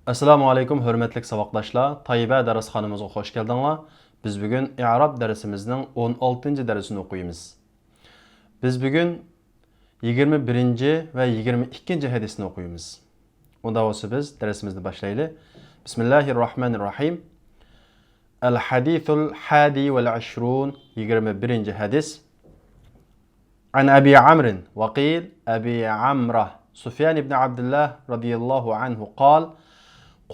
Assalamu alaykum hörmətli savaqdaşlar. Tayyibə dərsxanamıza xoş gəldinizlər. Biz bugün i'rab dərsimizin 16-cı dərsini oxuyuyoruz. Biz bugün 21-ci və 22-ci hədisini oxuyuyoruz. Onda olsa biz dərsimizni başlayalım. Bismillahirrahmanirrahim. El-hadithul hadi vel-ashrun 21-ci hədis. An Abi Amr və qil Abi Amrah Sufyan ibn Abdullah radiyallahu anhu qal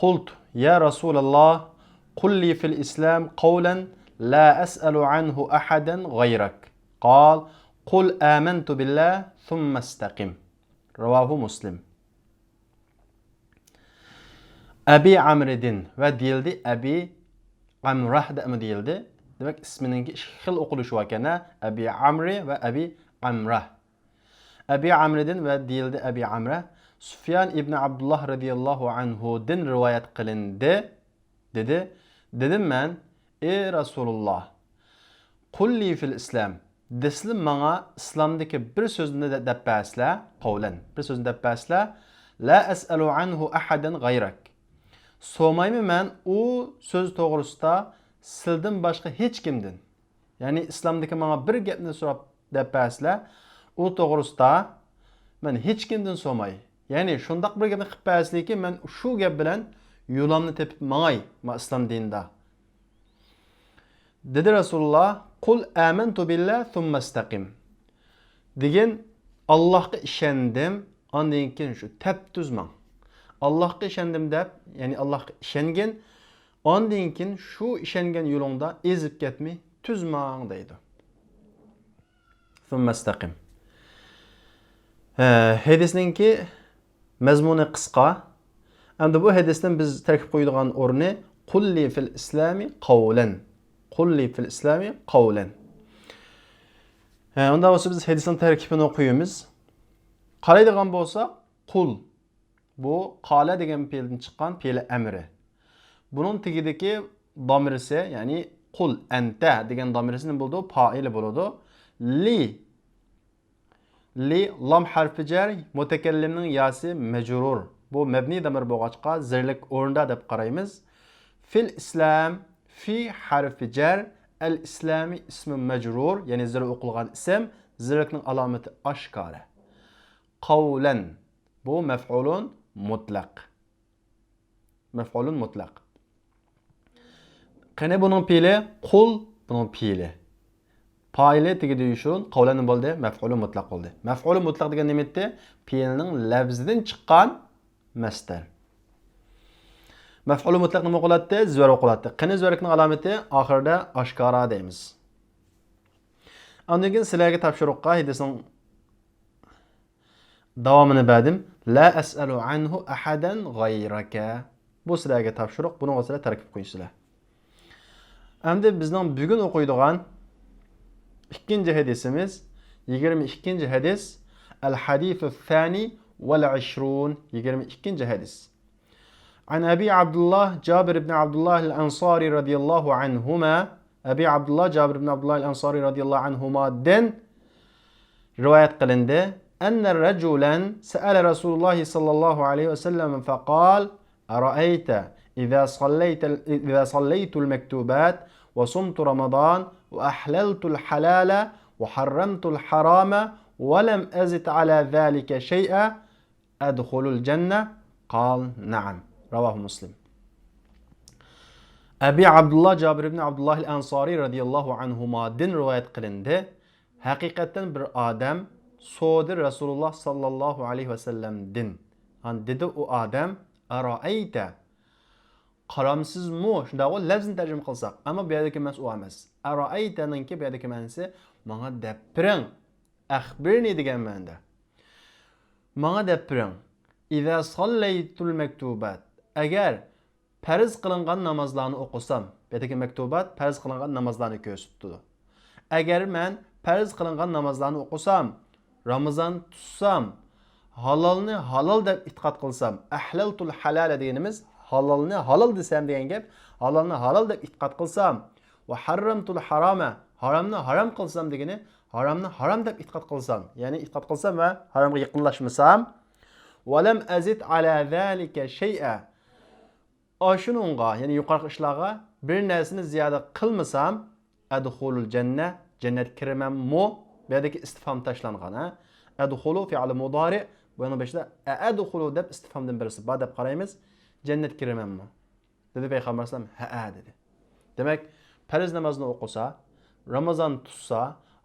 قلت يا رسول الله قل لي في الإسلام قولا لا أسأل عنه أحدا غيرك قال قل آمنت بالله ثم استقم رواه مسلم. Abi Amr'din ve değildi Abi Amrah da mı değildi? Demek isminin iki xil okunuşu var Abi Amr ve Abi Amrah. Abi Amr'din ve değildi Abi Amrah. Sufyan ibn Abdullah radiyallahu anhu'dan rivayet kılındı. Dedim ben, ey Resulullah, kulli fil İslam. Deslim bana İslam'daki bir sözünü de debbasla, kavlen, bir sözünü debbasla, la es'alu anhu ahadan gayrak. Sormayım ben o söz doğrusunda sildim başka hiç kimdin. Yani İslam'daki bana bir gepni sorap debbasla, o doğrusunda ben hiç kimdin sormayım. Yani şundaq bir gapni qilib berasizki, men shu gap bilan yo'limni tepib mangay ma islom dinida. Dedi Rasulullah, "Qul amantu billah thumma istaqim." Degan Allohga ishondim, ondan keyin shu tep tuzmang. Allohga ishondim deb, ya'ni Allohga ishongan, ondan keyin shu ishongan yo'lingda ezib ketmay tuzmang deydi. Thumma istaqim. Hadisninki mazmuni qisqa. Endi bu hadisdan biz tarkib qo'yadigan o'rni qulli fil islami qawlan. Qulli fil islami qawlan. Unda bo'lsa biz hadisning tarkibini o'qiymiz. Qaraydigan bo'lsa, qul bu qala degan fe'ldan chiqqan fe'l amri. Buning tagidagi domirisi, ya'ni qul anta degan domirisi nima bo'ldi? Fa'ili bo'ladi. Li lam harfi jar mutakallimning yasi majrur. Bu mabni damir bo'lg'achqa zirlik o'rinda deb qaraymiz. Fil islam fi harfi jar al islami ismi majrur, ya'ni zir o'qilgan ism, zirlikning alomati oshkora. Qawlan bu maf'ulun mutlaq. Maf'ulun mutlaq. Qani buning fe'li qul, buning fe'li Faili tegidi yuşun, qavlan nima bo'ldi? Maf'ulun mutlaq bo'ldi. Maf'ulun mutlaq degan nima edi? Fe'lning lafzidan chiqqan masdar. Maf'ulun mutlaq nima qiladi? Zvar o'qiladi. Qani zvarlikning alomati oxirida oshkora deymiz. Undan keyin sizlarga topshiriqqa hadisning davomini berdim. La as'alu anhu ahadan g'ayraka. Bu sizlarga topshiriq. Buni o'zingizlar tarkib qo'yingizlar. Endi bizning bugun o'qiydigan İkinci hadisimiz 22. hadis El-Hadithu Thani vel-Ashrun 22. hadis. An Abi Abdullah Cabir ibn Abdullah el-Ansari radiyallahu anhuma Abi Abdullah Cabir ibn Abdullah el-Ansari radiyallahu anhuma den rivayet kılındı. Enne raculen se'ale Resulullah sallallahu aleyhi ve sellem faqal Ara'ayte İza sallaytul mektubat ve sumtu Ramazan وأحللت الحلال وحرمت الحرام ولم أزد على ذلك شيئا أدخل الجنة قال نعم رواه مسلم. Abi Abdullah Cabir ibn Abdullah el-Ansari radiyallahu anhumadan rivayet kılındı. Hakikaten bir adam so'di Resulullah sallallahu aleyhi ve sellem'din. Han dedi o adam Ara'ayte qaramsiz mu? Shunda o lafzini tarjima qilsak, ammo bu yerdagi mas u emas. Ara'aytanki bu yerdagi ma'nosi menga dapiring. Akhbirni degan ma'noda. Menga dapiring. Iza sallaytul maktubat. Agar farz qilingan namozlarni o'qisam, bu yerdagi maktubat farz qilingan namozlarni ko'rsatdi. Agar men farz qilingan namozlarni o'qisam, Ramazon tutsam, halalni halal deb e'tiqod qilsam, ahlaltul halal deganimiz halalni halal desam degan gap, halalni halal deb e'tiqod qilsam va harramtul harama, haramni haram qilsam degani, haramni haram deb e'tiqod qilsam, ya'ni e'tiqod qilsam va haromga yaqinlashmasam, va lam azid ala zalika shay'a Aşununğa, yani yuqorqi ishlarga bir narsani ziyoda qilmasam, adxulul janna, jannat kiramanmi? Bu yerdagi istifhom tashlangan, ha? Adxulu fi'li mudari, buning beshida adxulu deb istifhomdan birisi bor deb qaraymiz. Jannat kiramanmi? Dedi payg'ambar sollallohu alayhi vasallam, ha dedi. Demak, farz namozini o'qisa, Ramazon tutsa,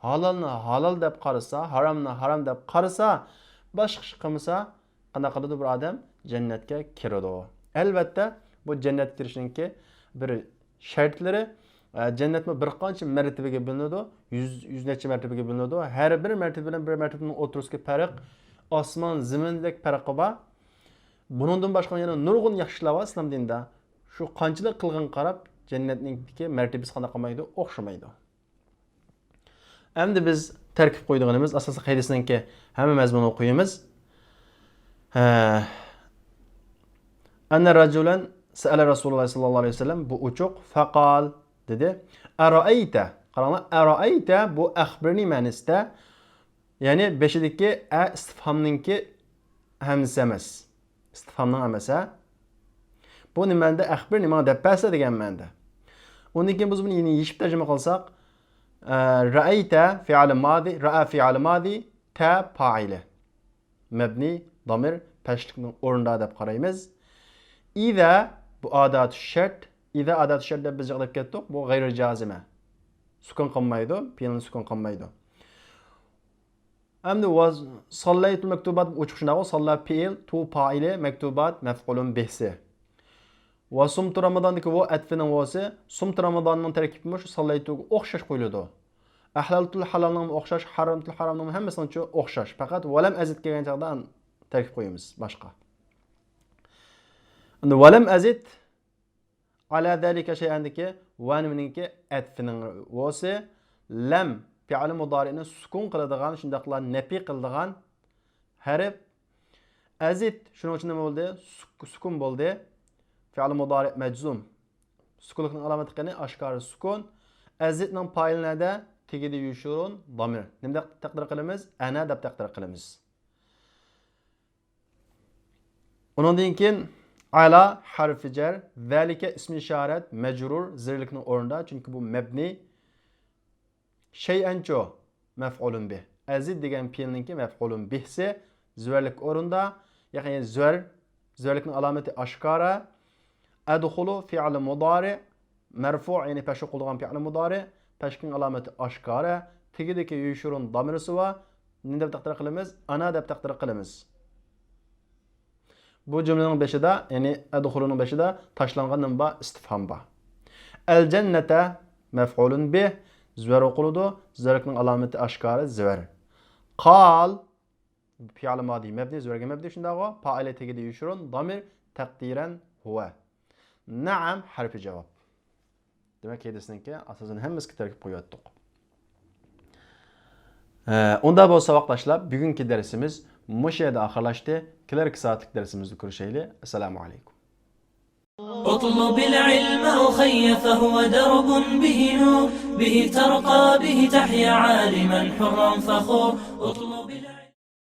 halalni halal deb qarasa, haromni harom deb qarasa, boshqa ish qilmasa, qanday qiladi bir odam jannatga kiradi. Albatta, bu jannatga kirishninki bir shartlari jannatni bir qancha martabaga bo'linadi, yuz necha martabaga bo'linadi. Har bir martaba bilan bir martabaning o'rtasidagi farq osmon zamindek farqi bor. Buningdan boshqa yana nurg'un yaxshilar bor islom dinida. Shu qanchalik qilgan qarab jannatningki martabasi qanday qilmaydi, o'xshamaydi. Endi biz tarkib qo'ydiganimiz asosiy qoidasiniki hamma mazmunni o'qiymiz. Anna rajulan sa'ala Rasululloh sallallohu alayhi vasallam bu uchuq faqal dedi. Ara'ayta, qaranglar, ara'ayta bu akhbirni ma'nosida, ya'ni beshidagi istifhomninki hamza emas. Istifhomning hamza. Bu nimanda akhbir nima deb pasa degan ma'noda. Undan keyin biz buni yeni yechib tarjima qilsak, ra'ayta fi'l madi, ra'a fi'l madi, ta fa'ile. Mabni, damir, pashlikning o'rnida deb qaraymiz. İza bu adat şart, İza adat şart deb biz yig'lab ketdik. Bu g'ayri jazima. Sukun qilmaydi, fi'lni sukun qilmaydi. Endi was sallaytu maktubat uchuq shunday, salla fi'l, tu fa'ile, maktubat maf'ulun bihsi. Va sumtu Ramazondagi bu atfining vosi, sumtu Ramazonning tarkibi shu sallaytuga o'xshash qo'yiladi. Ahlaltul halalning o'xshash, haramtul haromning hammasiga o'xshash. Faqat valam azid kelgan chaqda tarkib qo'yamiz boshqa. Endi valam azid ala zalika shay'andiki vanminiki atfining vosi lam fi'l mudari'ni sukun qiladigan, shundaqlar nafi qiladigan harf azid shuning uchun nima bo'ldi? Sukun bo'ldi. Fi'l mudari' majzum. Sukunlikning alomati qani oshkor sukun. Azidning fa'ilida tegidi yushurun damir. Nima deb taqdir qilamiz? Ana deb taqdir qilamiz. Undan keyin ala harfi jar, zalika ismi ishorat majrur zirlikning o'rnida, chunki bu mabni shay'ancho maf'ulun bih. Azid degan fi'lninki maf'ulun bihsi zvarlik o'rnida, ya'ni zvarlikning alomati oshkora. Adxulu fi'l mudari marfu' ya'ni pashq qilgan fi'l mudari, pashqning alomati oshkora, tegidagi yushurun damirisi va nima deb taqdir qilamiz? Ana deb taqdir qilamiz. Bu jumlaning beshida, ya'ni adxuluning beshida tashlangan nima bor? Istifhom bor. Al jannata maf'ulun bih, zvar o'qiladi, zvarlikning alomati oshkora zvar. Qal fi'l madi mabni, zvarga mabni shundago, fa'ila tegidi yushurun damir taqdiran huwa. Naam harfi javob. Demak, kedisninki asosan hammasiga tarkib qo'yatdik. Unda bo'lsa vaqtlashlar, bugungi darsimiz mush yerda oxirlashdi. Kelarki soatlik darsimizni ko'rishaylik. Assalomu alaykum. اطلب العلم أخي فهو درب به نور به ترقى به تحيا عالما حرا فخور